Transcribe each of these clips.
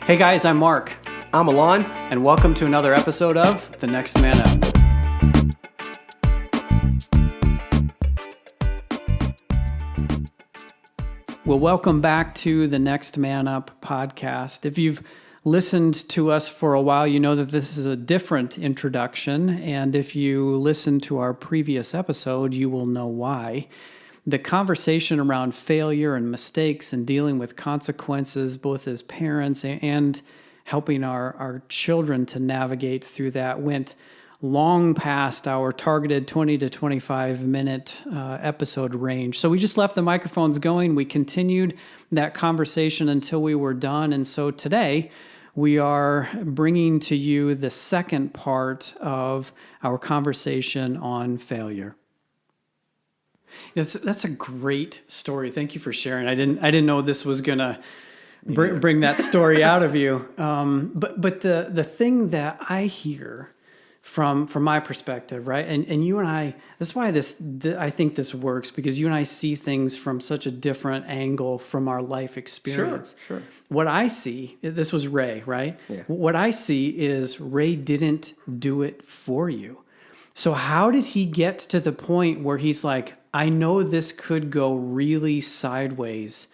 Hey guys, I'm Mark, I'm Alon. and welcome to another episode of The Next Man Up. Well, welcome back to the Next Man Up podcast. If you've listened to us for a while, you know that this is a different introduction, and if you listen to our previous episode, you will know why. The conversation around failure and mistakes and dealing with consequences, both as parents and helping our children to navigate through that, went long past our targeted 20 to 25 minute episode range. So we just left the microphones going. We continued that conversation until we were done. And so today we are bringing to you the second part of our conversation on failure. That's a great story. Thank you for sharing. I didn't know this was gonna bring that story out of you. But the thing that I hear from my perspective, right? And you and I, that's why I think this works, because you and I see things from such a different angle from our life experience. Sure. What I see, this was Ray, right? Yeah. What I see is Ray didn't do it for you. So how did he get to the point where he's like, I know this could go really sideways,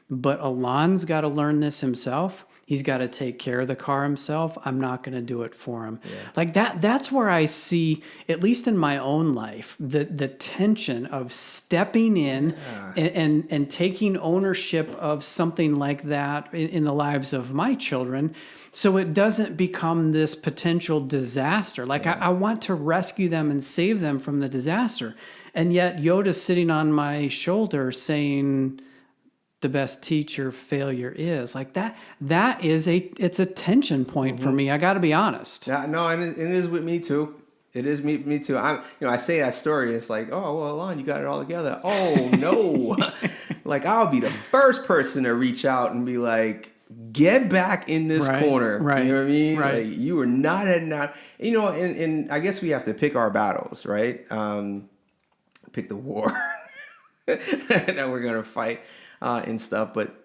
but Alon's got to learn this himself. He's got to take care of the car himself. I'm not going to do it for him. Yeah. Like that's where I see, at least in my own life, the tension of stepping in and taking ownership of something like that in the lives of my children, so it doesn't become this potential disaster. Like I want to rescue them and save them from the disaster. And yet Yoda's sitting on my shoulder saying, the best teacher failure is. Like it's a tension point for me. I got to be honest. Yeah, no, and it is with me too. It is me too. I say that story. It's like, oh, well, Alon, you got it all together. Oh no. Like I'll be the first person to reach out and be like, get back in this corner. Right. You know what I mean? Right. Like, you are not heading out. And I guess we have to pick our battles, right? Pick the war that we're going to fight and stuff. But,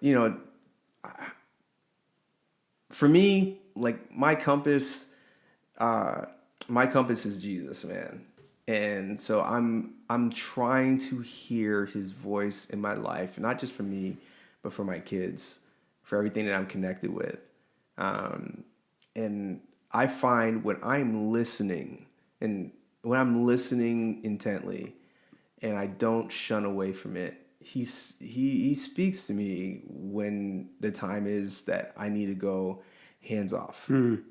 for me, like my compass is Jesus, man. And so I'm trying to hear his voice in my life, not just for me, but for my kids, for everything that I'm connected with. And I find when I'm listening intently and I don't shun away from it, he speaks to me when the time is that I need to go hands off. You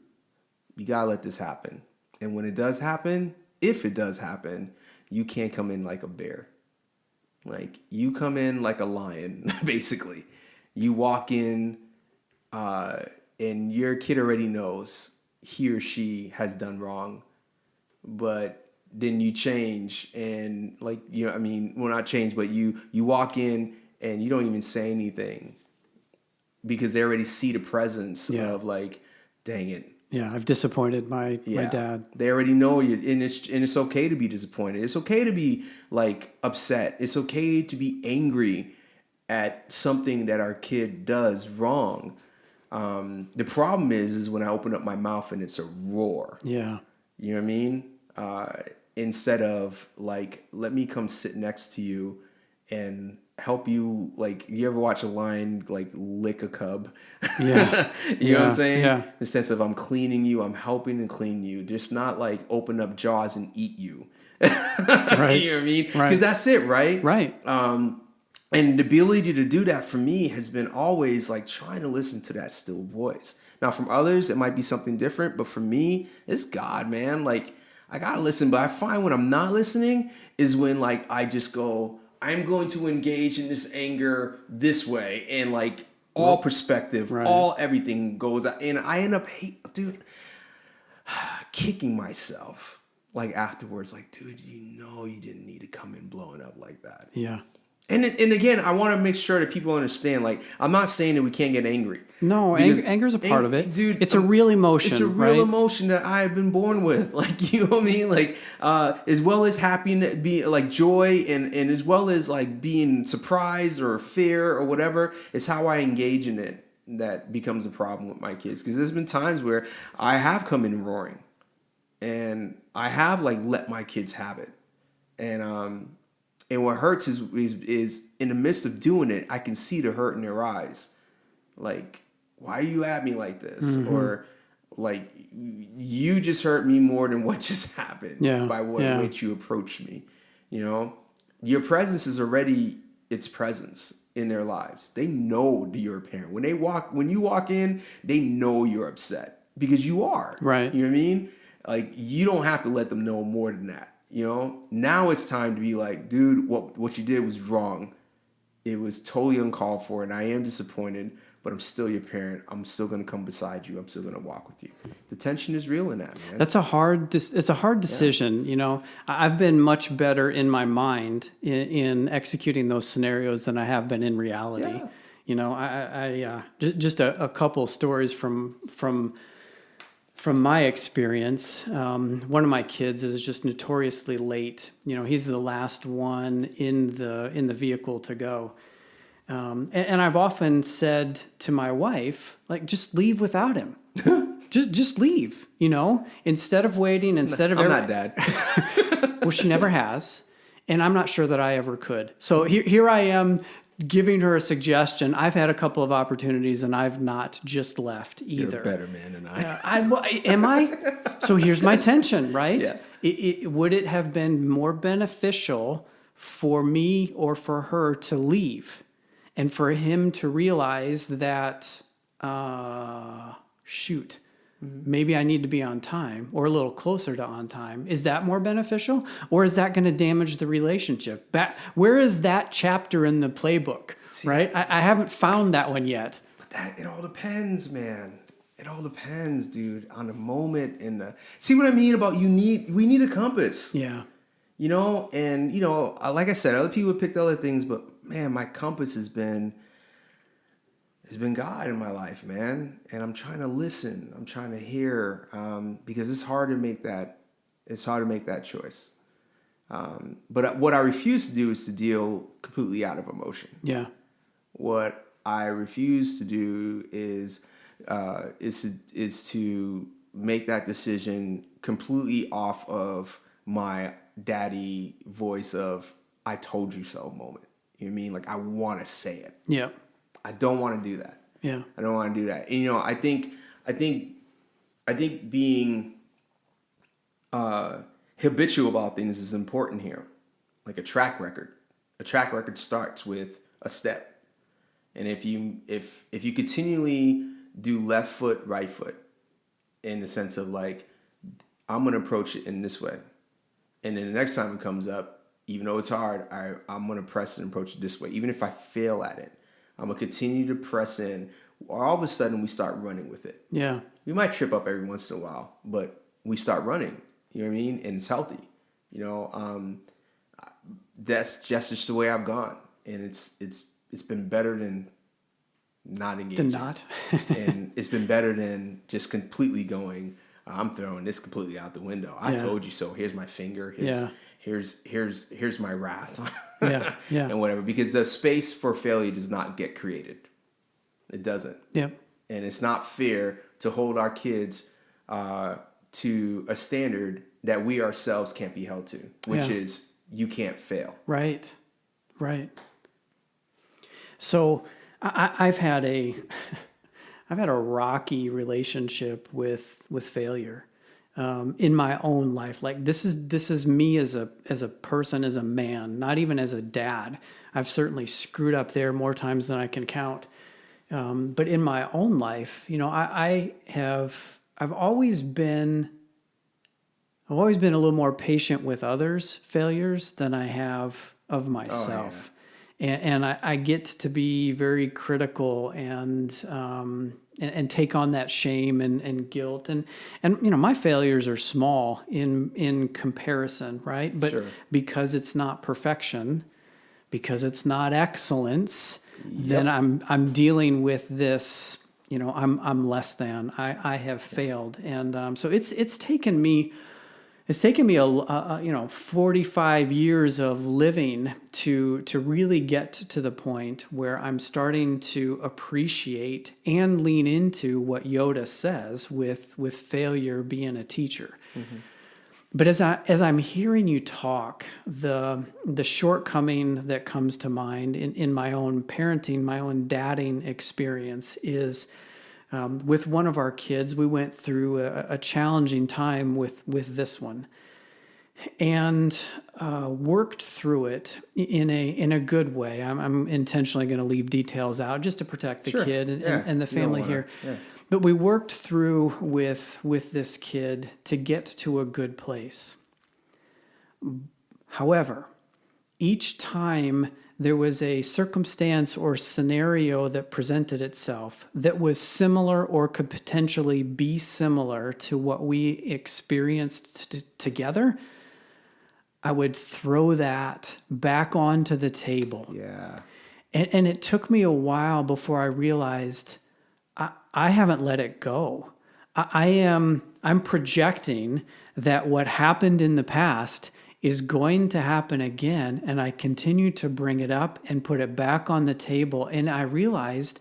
gotta let this happen. And when it does happen, if it does happen, you can't come in like a bear. Like you come in like a lion, basically. You walk in, and your kid already knows he or she has done wrong, but then you change and not change, but you walk in and you don't even say anything because they already see the presence of like, dang it. Yeah, I've disappointed my dad. They already know you, and it's okay to be disappointed. It's okay to be like upset. It's okay to be angry at something that our kid does wrong. The problem is when I open up my mouth and it's a roar. Yeah. You know what I mean? Instead of like, let me come sit next to you and help you. Like, you ever watch a lion like lick a cub? Yeah. You know what I'm saying? Yeah. In the sense of I'm cleaning you, I'm helping and clean you. Just not like open up jaws and eat you. Right. You know what I mean? Right. Because that's it, right? Right. And the ability to do that for me has been always like trying to listen to that still voice. Now, from others, it might be something different, but for me, it's God, man. Like, I gotta listen, but I find when I'm not listening is when like I just go, I'm going to engage in this anger this way, and like all perspective, all everything goes out, and I end up kicking myself like afterwards, like, dude, you didn't need to come in blowing up like that. Yeah. And again, I want to make sure that people understand, like, I'm not saying that we can't get angry. No, anger is a part of it. Dude, it's a real emotion. It's a real emotion that I've been born with. Like, you know what I mean? Like, as well as happiness, be like joy, and as well as like being surprised or fear or whatever, it's how I engage in it. that becomes a problem with my kids, because there's been times where I have come in roaring, and I have like let my kids have it, and what hurts is in the midst of doing it, I can see the hurt in their eyes, like, why are you at me like this, or like, you just hurt me more than what just happened by which you approached me. You know, your presence is already its presence in their lives. They know you're a parent. When you walk in, they know you're upset because you are. Right. You know what I mean? Like, you don't have to let them know more than that. You know, now it's time to be like, dude, what you did was wrong. It was totally uncalled for, and I am disappointed, but I'm still your parent. I'm still going to come beside you. I'm still going to walk with you. The tension is real in that, man. It's a hard decision. You know, I've been much better in my mind in executing those scenarios than I have been in reality. Yeah. You know, I just a couple stories from my experience. One of my kids is just notoriously late. You know, he's the last one in the vehicle to go. And I've often said to my wife, like, just leave without him. just leave, you know, instead of waiting, instead of... I'm not dad. Well, she never has. And I'm not sure that I ever could. So here I am giving her a suggestion. I've had a couple of opportunities and I've not just left either. You're a better man than I. Am I? So here's my tension, right? Yeah. Would it have been more beneficial for me or for her to leave? And for him to realize that, maybe I need to be on time or a little closer to on time. Is that more beneficial? Or is that going to damage the relationship? Where is that chapter in the playbook, right? I haven't found that one yet. But it all depends, man. It all depends, dude, on the moment and see what I mean about we need a compass. Yeah. You know, and, you know, like I said, other people picked other things, but man, my compass has been God in my life, man. And I'm trying to listen. I'm trying to hear, because it's hard to make that choice. But what I refuse to do is to deal completely out of emotion. Yeah. What I refuse to do is to make that decision completely off of my daddy voice of "I told you so" moment. You know what I mean? Like, I want to say it. Yeah. I don't want to do that. Yeah. I don't want to do that. And, you know, I think being habitual about things is important here. Like a track record. A track record starts with a step. And if you continually do left foot, right foot, in the sense of like, I'm going to approach it in this way. And then the next time it comes up, even though it's hard, I'm going to press and approach it this way. Even if I fail at it, I'm going to continue to press in. Or all of a sudden, we start running with it. Yeah. We might trip up every once in a while, but we start running. You know what I mean? And it's healthy. You know, that's just the way I've gone. And it's been better than not engaging. Than not. And it's been better than just completely going, I'm throwing this completely out the window. I told you so. Here's my finger. Here's my wrath. Yeah. And whatever. Because the space for failure does not get created. It doesn't. Yep. And it's not fair to hold our kids to a standard that we ourselves can't be held to, which is you can't fail. Right. So I've had a rocky relationship with failure in my own life. Like this is me as a person, as a man, not even as a dad. I've certainly screwed up there more times than I can count. But in my own life, you know, I've always been a little more patient with others' failures than I have of myself. Oh, yeah. And I get to be very critical and take on that shame and guilt. And you know, my failures are small in comparison, right? But Sure. because it's not perfection, because it's not excellence, then I'm dealing with this, you know, I'm less than. I have failed. And so it's taken me It's taken me 45 years of living to really get to the point where I'm starting to appreciate and lean into what Yoda says with failure being a teacher. But as I'm hearing you talk, the shortcoming that comes to mind in my own parenting, my own dadding experience is with one of our kids. We went through a challenging time with this one, and worked through it in a good way. I'm intentionally going to leave details out just to protect the Sure. kid Yeah. and the You don't family wanna- here. yeah. But we worked through with this kid to get to a good place. However, each time there was a circumstance or scenario that presented itself that was similar or could potentially be similar to what we experienced together, I would throw that back onto the table. Yeah. And it took me a while before I realized I haven't let it go. I'm projecting that what happened in the past is going to happen again, and I continue to bring it up and put it back on the table. And I realized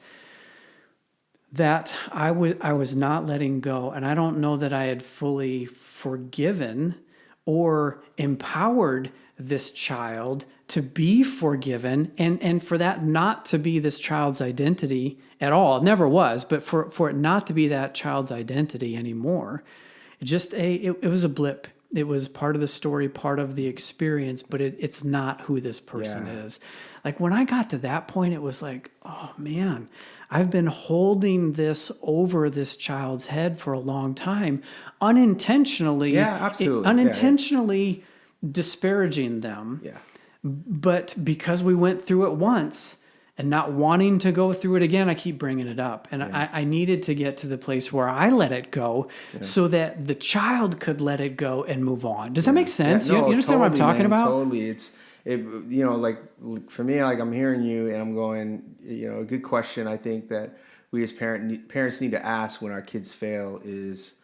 that I was not letting go, and I don't know that I had fully forgiven or empowered this child to be forgiven, and for that not to be this child's identity at all. It never was, but for it not to be that child's identity anymore. It was a blip. It was part of the story, part of the experience, but it's not who this person is. Like when I got to that point, it was like, oh man, I've been holding this over this child's head for a long time, unintentionally. Yeah, absolutely. Unintentionally disparaging them. Yeah. But because we went through it once and not wanting to go through it again, I keep bringing it up. And I needed to get to the place where I let it go so that the child could let it go and move on. Does that make sense? Yeah, no, you understand what I'm talking about? Totally. Like for me, like I'm hearing you and I'm going, a good question I think that we as parents need to ask when our kids fail is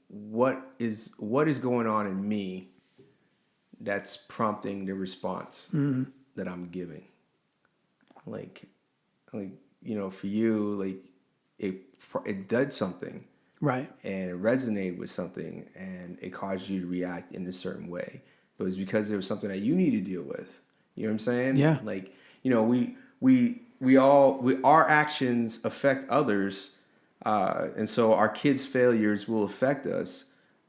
what is going on in me that's prompting the response that I'm giving. Like for you, like it did something, Right. and it resonated with something, and it caused you to react in a certain way. But it's because there was something that you need to deal with. You know what I'm saying? Yeah. Like our actions affect others, and so our kids' failures will affect us.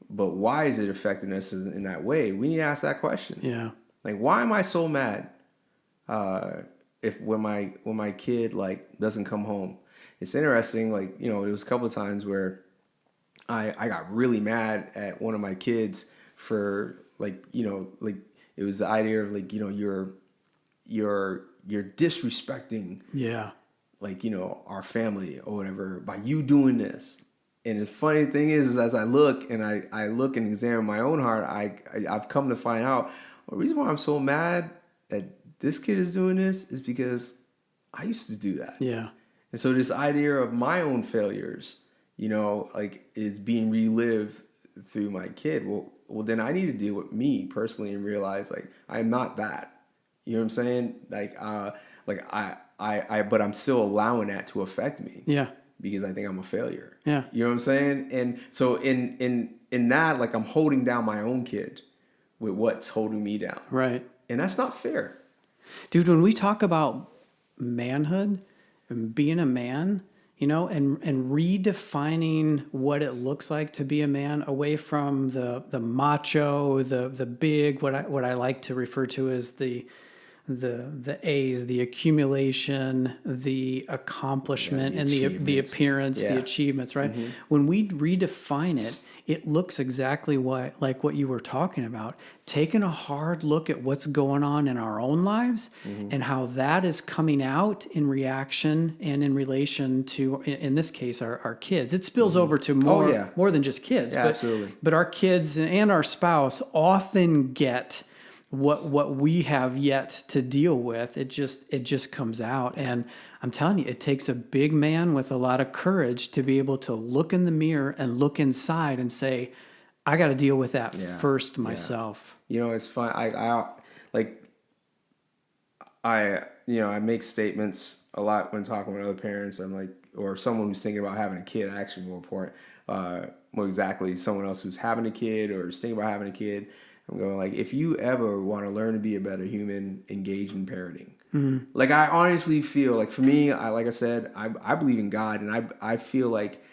But why is it affecting us in that way? We need to ask that question. Yeah. Like, why am I so mad if when my kid like doesn't come home? It's interesting. Like, there was a couple of times where I got really mad at one of my kids for like it was the idea of like you're disrespecting our family or whatever by you doing this. And the funny thing is as I look and I look and examine my own heart, I've come to find out the reason why I'm so mad that this kid is doing this is because I used to do that. Yeah. And so this idea of my own failures, is being relived through my kid. Well, then I need to deal with me personally and realize like I'm not that. You know what I'm saying? But I'm still allowing that to affect me. Yeah. Because I think I'm a failure. Yeah. You know what I'm saying? And so in that, like I'm holding down my own kid with what's holding me down. Right. And that's not fair. Dude, when we talk about manhood and being a man, and redefining what it looks like to be a man away from the macho, the big, what I like to refer to as the A's, the accumulation, the accomplishment, and the appearance, the achievements, right? Mm-hmm. When we redefine it, it looks exactly like what you were talking about. Taking a hard look at what's going on in our own lives and how that is coming out in reaction and in relation to, in this case, our kids. It spills over to more than just kids. Yeah, absolutely. But our kids and our spouse often get what we have yet to deal with. It just comes out. And I'm telling you, it takes a big man with a lot of courage to be able to look in the mirror and look inside and say, I got to deal with that Yeah. first Yeah. myself. It's fun. Like, I make statements a lot when talking with other parents. I'm like, or someone who's thinking about having a kid, actually more important, more exactly, someone else who's having a kid or is thinking about having a kid. I'm going like, if you ever want to learn to be a better human, engage in parenting. Mm-hmm. Like, I honestly feel like for me, like I said, I believe in God, and I feel like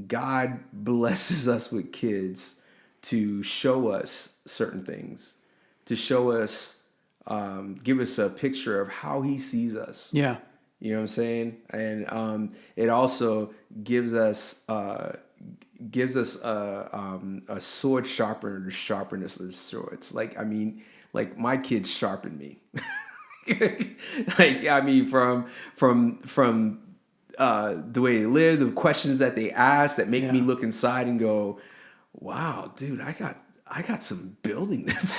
God blesses us with kids to show us certain things, to show us, give us a picture of how he sees us. Yeah. You know what I'm saying? And it also gives us a sword sharpener to sharpen us with swords. Like, I mean, like my kids sharpen me. Like, I mean, from the way they live, the questions that they ask that make me look inside and go, wow, dude, I got some building that's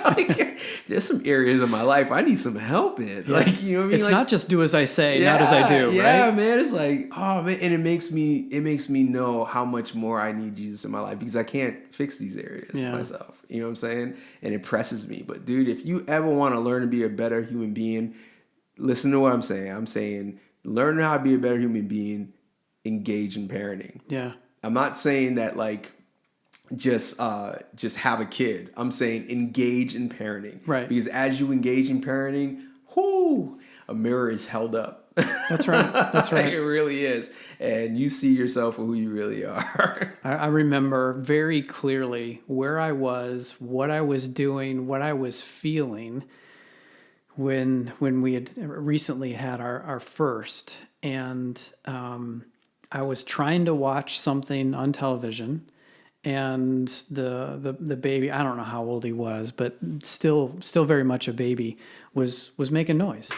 like, there's some areas of my life I need some help in. Yeah. Like, you know what I mean? It's like, not just do as I say, not as I do, yeah, right? man. It's like, oh man, and it makes me know how much more I need Jesus in my life, because I can't fix these areas myself. You know what I'm saying? And it presses me. But dude, if you ever want to learn to be a better human being, listen to what I'm saying. I'm saying learn how to be a better human being, engage in parenting. Yeah. I'm not saying that like just have a kid. I'm saying engage in parenting. Right. Because as you engage in parenting, a mirror is held up. That's right. That's right. It really is. And you see yourself for who you really are. I remember very clearly where I was, what I was doing, what I was feeling when we had recently had our first. And I was trying to watch something on television, and the baby, I don't know how old he was, but still very much a baby, was making noise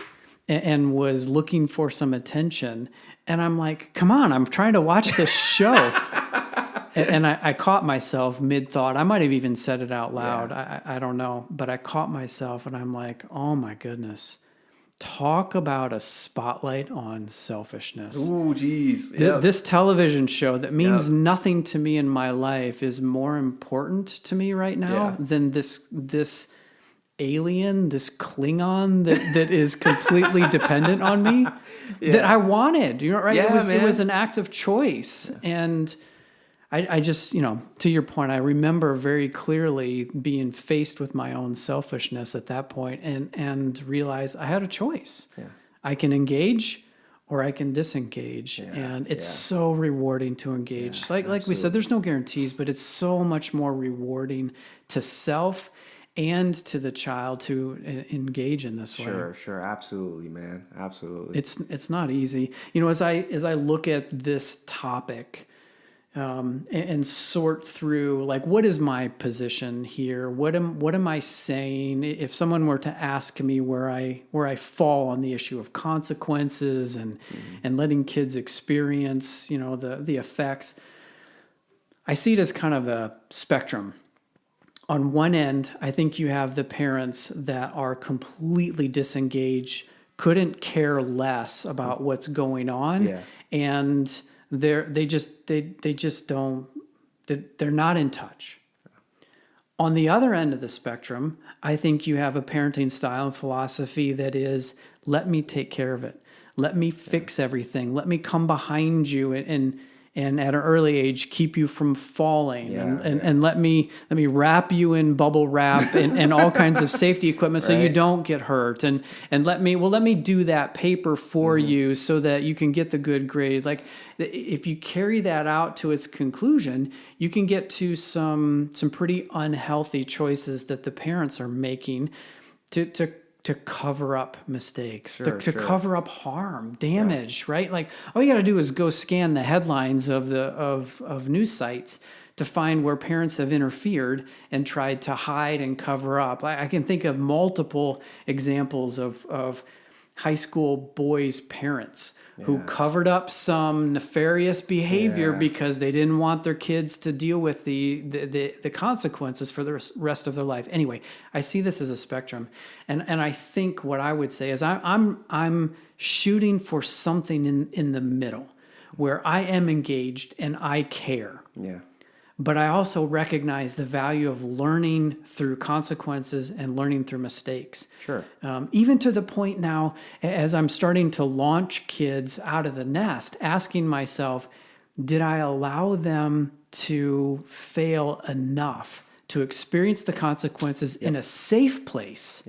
and was looking for some attention. And I'm like, come on, I'm trying to watch this show. And I caught myself mid-thought. I might have even said it out loud. Yeah. I don't know. But I caught myself, and I'm like, oh my goodness. Talk about a spotlight on selfishness. Ooh, geez. Yep. This television show that means nothing to me in my life is more important to me right now than this alien, this Klingon that is completely dependent on me that I wanted. You know, right? Yeah, It was an act of choice. And I just, to your point, I remember very clearly being faced with my own selfishness at that point and realized I had a choice. Yeah. I can engage or I can disengage. Yeah. And it's so rewarding to engage. Like we said, there's no guarantees, but it's so much more rewarding to self and to the child to engage in this way. Sure. Absolutely, man. Absolutely. It's not easy. As I look at this topic, and sort through, like, what is my position here? What am I saying? If someone were to ask me where I fall on the issue of consequences and letting kids experience, the effects, I see it as kind of a spectrum. On one end, I think you have the parents that are completely disengaged, couldn't care less about what's going on, and they're not in touch. On the other end of the spectrum, I think you have a parenting style and philosophy that is, let me take care of it. Let me fix everything. Let me come behind you and at an early age keep you from falling and let me wrap you in bubble wrap and all kinds of safety equipment so you don't get hurt and let me do that paper for you so that you can get the good grade. Like, if you carry that out to its conclusion, you can get to some pretty unhealthy choices that the parents are making to cover up mistakes, to cover up harm, damage, right? Like, all you got to do is go scan the headlines of news sites to find where parents have interfered and tried to hide and cover up. I can think of multiple examples of high school boys' parents who covered up some nefarious behavior because they didn't want their kids to deal with the consequences for the rest of their life. Anyway, I see this as a spectrum, and I think what I would say is I'm shooting for something in the middle where I am engaged and I care. Yeah. but I also recognize the value of learning through consequences and learning through mistakes. Sure. Even to the point now, as I'm starting to launch kids out of the nest, asking myself, did I allow them to fail enough to experience the consequences in a safe place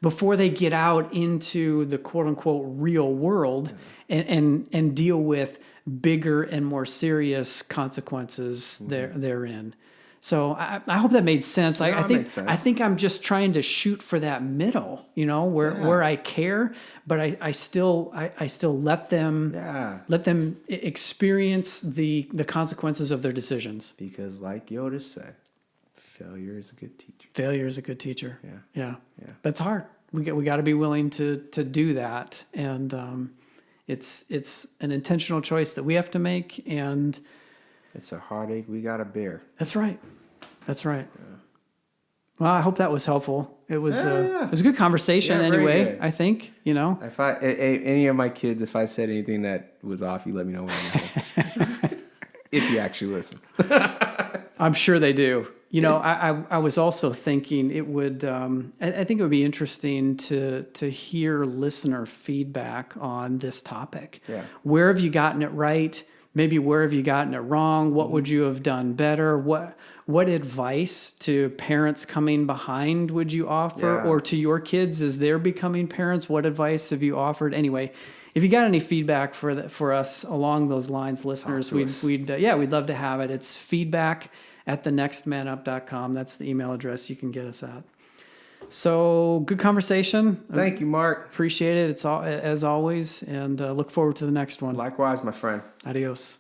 before they get out into the quote unquote real world and deal with bigger and more serious consequences therein. So I hope that made sense. Yeah, I think makes sense. I think I'm just trying to shoot for that middle, where I care, but I still let them experience the consequences of their decisions. Because like Yoda said, failure is a good teacher. Failure is a good teacher. Yeah. That's hard. We got to be willing to do that, and it's an intentional choice that we have to make, and it's a heartache we got to bear. That's right. Yeah. Well, I hope that was helpful. It was it was a good conversation anyway. Good. I think If any of my kids, if I said anything that was off, you let me know. If you actually listen. I'm sure they do. I was also thinking it would. I think it would be interesting to hear listener feedback on this topic. Yeah. Where have you gotten it right? Maybe where have you gotten it wrong? What would you have done better? What advice to parents coming behind would you offer, or to your kids as they're becoming parents? What advice have you offered? Anyway, if you got any feedback for us along those lines, listeners, we'd love to have it. It's feedback@thenextmanup.com. That's the email address you can get us at. So good conversation. Thank you, Mark. Appreciate it. It's all as always, and look forward to the next one. Likewise, my friend. Adios.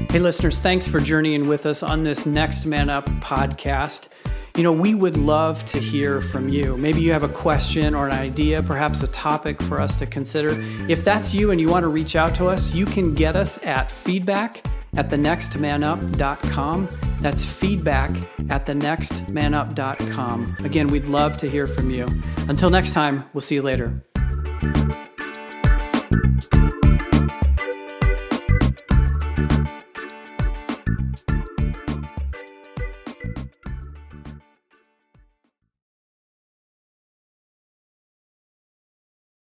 Hey, listeners, thanks for journeying with us on this Next Man Up podcast. We would love to hear from you. Maybe you have a question or an idea, perhaps a topic for us to consider. If that's you and you want to reach out to us, you can get us at feedback@thenextmanup.com. That's feedback@thenextmanup.com. Again, we'd love to hear from you. Until next time, we'll see you later.